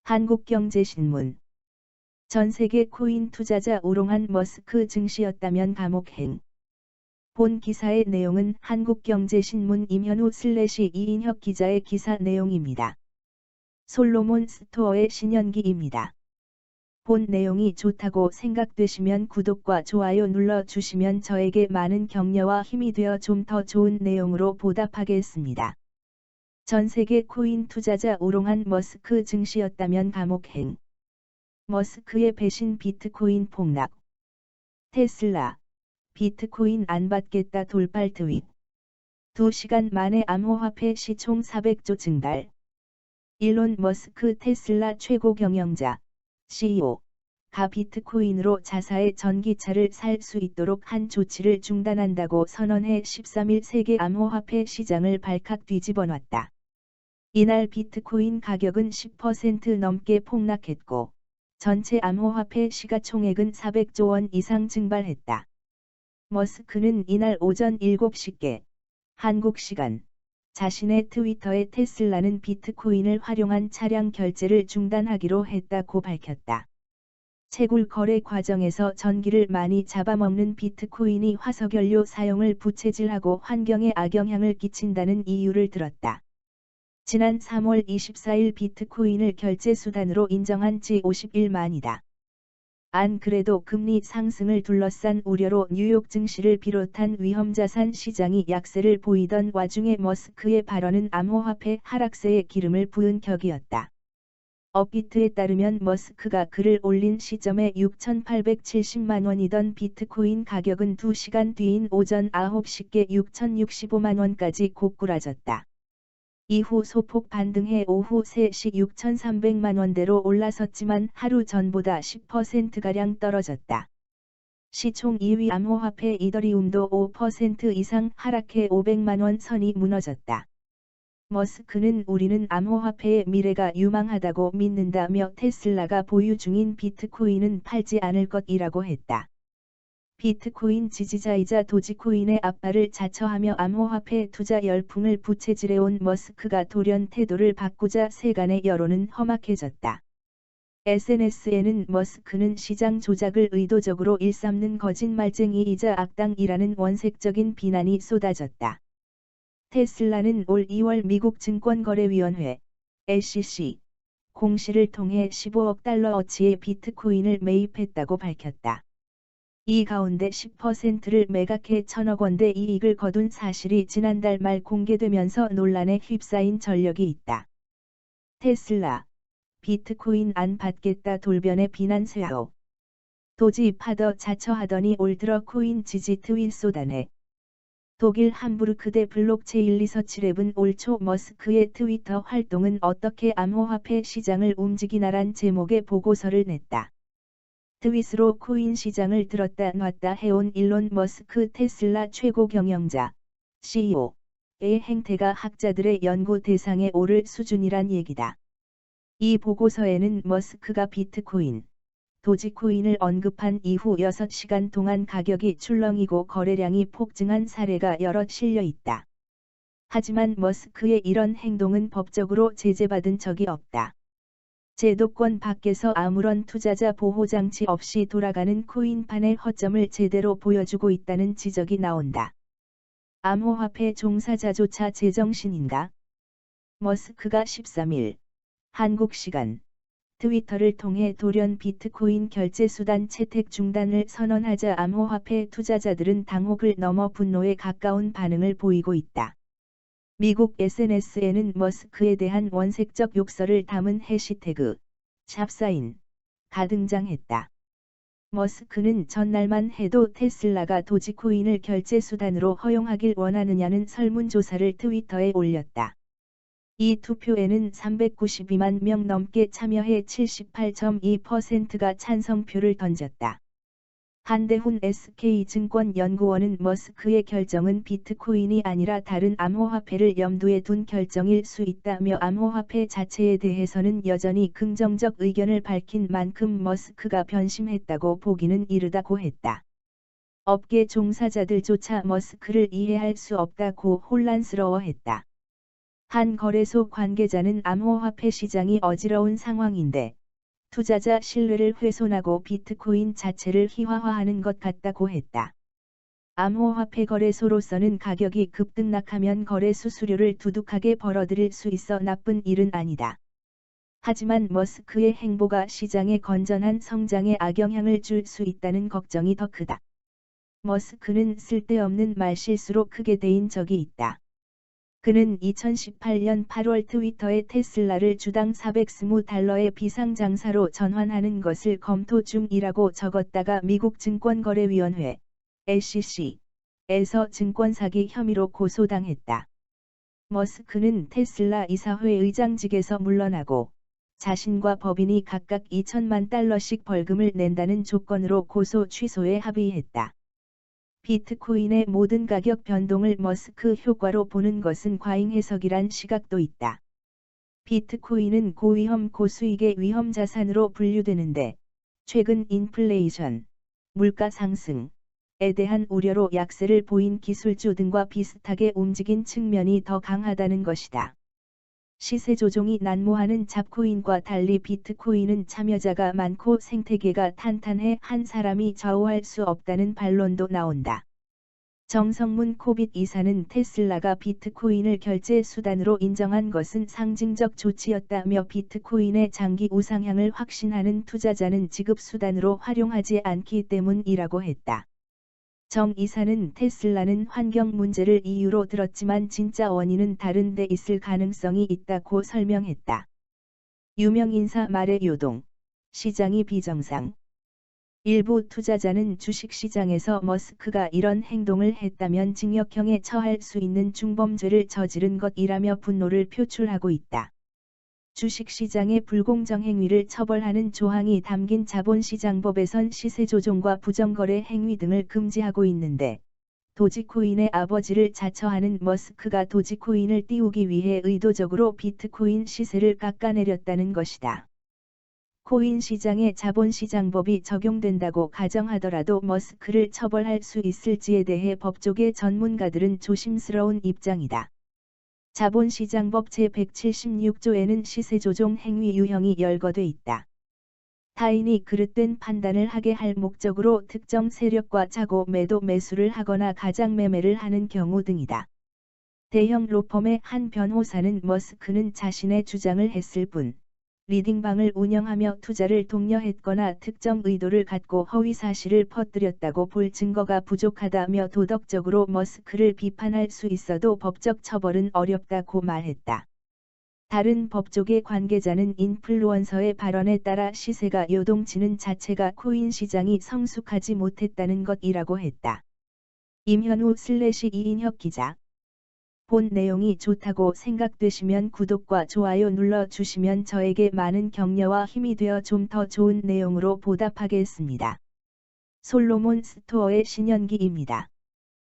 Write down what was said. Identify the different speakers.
Speaker 1: 한국경제신문. 전 세계 코인 투자자 우롱한 머스크 증시였다면 감옥행. 본 기사의 내용은 한국경제신문 임현우/이인혁 기자의 기사 내용입니다. 솔로몬 스토어의 신현기입니다. 본 내용이 좋다고 생각되시면 구독과 좋아요 눌러주시면 저에게 많은 격려와 힘이 되어 좀 더 좋은 내용으로 보답하겠습니다. 전 세계 코인 투자자 우롱한 머스크 증시였다면 감옥행. 머스크의 배신 비트코인 폭락. 테슬라. 비트코인 안 받겠다 돌발 트윗. 2시간 만에 암호화폐 시총 400조 증발. 일론 머스크 테슬라 최고 경영자, CEO.가 비트코인으로 자사의 전기차를 살 수 있도록 한 조치를 중단한다고 선언해 13일 세계 암호화폐 시장을 발칵 뒤집어놨다. 이날 비트코인 가격은 10% 넘게 폭락했고, 전체 암호화폐 시가총액은 400조 원 이상 증발했다. 머스크는 이날 오전 7시께, 한국 시간, 자신의 트위터에 테슬라는 비트코인을 활용한 차량 결제를 중단하기로 했다고 밝혔다. 채굴 거래 과정에서 전기를 많이 잡아먹는 비트코인이 화석연료 사용을 부채질하고 환경에 악영향을 끼친다는 이유를 들었다. 지난 3월 24일 비트코인을 결제 수단으로 인정한 지 51만이다. 안 그래도 금리 상승을 둘러싼 우려로 뉴욕 증시를 비롯한 위험자산 시장이 약세를 보이던 와중에 머스크의 발언은 암호화폐 하락세에 기름을 부은 격이었다. 업비트에 따르면 머스크가 글을 올린 시점에 6,870만 원이던 비트코인 가격은 2시간 뒤인 오전 9시께 6,065만 원까지 고꾸라졌다. 이후 소폭 반등해 오후 3시 6,300만 원대로 올라섰지만 하루 전보다 10%가량 떨어졌다. 시총 2위 암호화폐 이더리움도 5% 이상 하락해 500만 원 선이 무너졌다. 머스크는 우리는 암호화폐의 미래가 유망하다고 믿는다며 테슬라가 보유 중인 비트코인은 팔지 않을 것이라고 했다. 비트코인 지지자이자 도지코인의 압발을 자처하며 암호화폐 투자 열풍을 부채질해온 머스크가 돌연 태도를 바꾸자 세간의 여론은 험악해졌다. SNS에는 머스크는 시장 조작을 의도적으로 일삼는 거짓말쟁이이자 악당이라는 원색적인 비난이 쏟아졌다. 테슬라는 올 2월 미국 증권거래위원회 SEC 공시를 통해 15억 달러어치의 비트코인을 매입했다고 밝혔다. 이 가운데 10%를 매각해 1,000억 원대 이익을 거둔 사실이 지난달 말 공개되면서 논란에 휩싸인 전력이 있다. 테슬라. 비트코인 안 받겠다 돌변의 비난 쇄도. 도지 파더 자처하더니 올 들어 코인 지지 트윗 쏟아내. 독일 함부르크대 블록체인 리서치랩은 올 초 머스크의 트위터 활동은 어떻게 암호화폐 시장을 움직이나란 제목의 보고서를 냈다. 트윗으로 코인 시장을 들었다 놨다 해온 일론 머스크 테슬라 최고 경영자, CEO의 행태가 학자들의 연구 대상에 오를 수준이란 얘기다. 이 보고서에는 머스크가 비트코인, 도지코인을 언급한 이후 6시간 동안 가격이 출렁이고 거래량이 폭증한 사례가 여럿 실려 있다. 하지만 머스크의 이런 행동은 법적으로 제재받은 적이 없다. 제도권 밖에서 아무런 투자자 보호장치 없이 돌아가는 코인판의 허점을 제대로 보여주고 있다는 지적이 나온다. 암호화폐 종사자조차 제정신인가? 머스크가 13일, 한국 시간, 트위터를 통해 돌연 비트코인 결제 수단 채택 중단을 선언하자 암호화폐 투자자들은 당혹을 넘어 분노에 가까운 반응을 보이고 있다. 미국 SNS에는 머스크에 대한 원색적 욕설을 담은 해시태그 샵사인가 등장했다. 머스크는 전날만 해도 테슬라가 도지코인을 결제 수단으로 허용하길 원하느냐는 설문조사를 트위터에 올렸다. 이 투표에는 392만 명 넘게 참여해 78.2%가 찬성표를 던졌다. 한대훈 SK증권연구원은 머스크의 결정은 비트코인이 아니라 다른 암호화폐를 염두에 둔 결정일 수 있다며 암호화폐 자체에 대해서는 여전히 긍정적 의견을 밝힌 만큼 머스크가 변심했다고 보기는 이르다고 했다. 업계 종사자들조차 머스크를 이해할 수 없다고 혼란스러워했다. 한 거래소 관계자는 암호화폐 시장이 어지러운 상황인데 투자자 신뢰를 훼손하고 비트코인 자체를 희화화하는 것 같다고 했다. 암호화폐 거래소로서는 가격이 급등락하면 거래 수수료를 두둑하게 벌어들일 수 있어 나쁜 일은 아니다. 하지만 머스크의 행보가 시장의 건전한 성장에 악영향을 줄 수 있다는 걱정이 더 크다. 머스크는 쓸데없는 말실수로 크게 데인 적이 있다. 그는 2018년 8월 트위터에 테슬라를 주당 $420의 비상장사로 전환하는 것을 검토 중이라고 적었다가 미국 증권거래위원회 SEC에서 증권사기 혐의로 고소당했다. 머스크는 테슬라 이사회 의장직에서 물러나고 자신과 법인이 각각 $2,000만 벌금을 낸다는 조건으로 고소 취소에 합의했다. 비트코인의 모든 가격 변동을 머스크 효과로 보는 것은 과잉 해석이란 시각도 있다. 비트코인은 고위험 고수익의 위험 자산으로 분류되는데 최근 인플레이션, 물가 상승, 에 대한 우려로 약세를 보인 기술주 등과 비슷하게 움직인 측면이 더 강하다는 것이다. 시세 조종이 난무하는 잡코인과 달리 비트코인은 참여자가 많고 생태계가 탄탄해 한 사람이 좌우할 수 없다는 반론도 나온다. 정성문 코빗 이사는 테슬라가 비트코인을 결제 수단으로 인정한 것은 상징적 조치였다며 비트코인의 장기 우상향을 확신하는 투자자는 지급 수단으로 활용하지 않기 때문이라고 했다. 정 이사는 테슬라는 환경 문제를 이유로 들었지만 진짜 원인은 다른 데 있을 가능성이 있다고 설명했다. 유명 인사 말의 요동, 시장이 비정상. 일부 투자자는 주식시장에서 머스크가 이런 행동을 했다면 징역형에 처할 수 있는 중범죄를 저지른 것이라며 분노를 표출하고 있다. 주식시장의 불공정 행위를 처벌하는 조항이 담긴 자본시장법에선 시세조종과 부정거래 행위 등을 금지하고 있는데 도지코인의 아버지를 자처하는 머스크가 도지코인을 띄우기 위해 의도적으로 비트코인 시세를 깎아내렸다는 것이다. 코인 시장에 자본시장법이 적용된다고 가정하더라도 머스크를 처벌할 수 있을지에 대해 법조계 전문가들은 조심스러운 입장이다. 자본시장법 제176조에는 시세조종 행위 유형이 열거돼 있다. 타인이 그릇된 판단을 하게 할 목적으로 특정 세력과 자고 매도 매수를 하거나 가장매매를 하는 경우 등이다. 대형 로펌의 한 변호사는 머스크는 자신의 주장을 했을 뿐 리딩방을 운영하며 투자를 독려했거나 특정 의도를 갖고 허위 사실을 퍼뜨렸다고 볼 증거가 부족하다며 도덕적으로 머스크를 비판할 수 있어도 법적 처벌은 어렵다고 말했다. 다른 법조계 관계자는 인플루언서의 발언에 따라 시세가 요동치는 자체가 코인 시장이 성숙하지 못했다는 것이라고 했다. 임현우/이인혁 기자. 본 내용이 좋다고 생각되시면 구독과 좋아요 눌러주시면 저에게 많은 격려와 힘이 되어 좀 더 좋은 내용으로 보답하겠습니다. 솔로몬 스토어의 신현기입니다.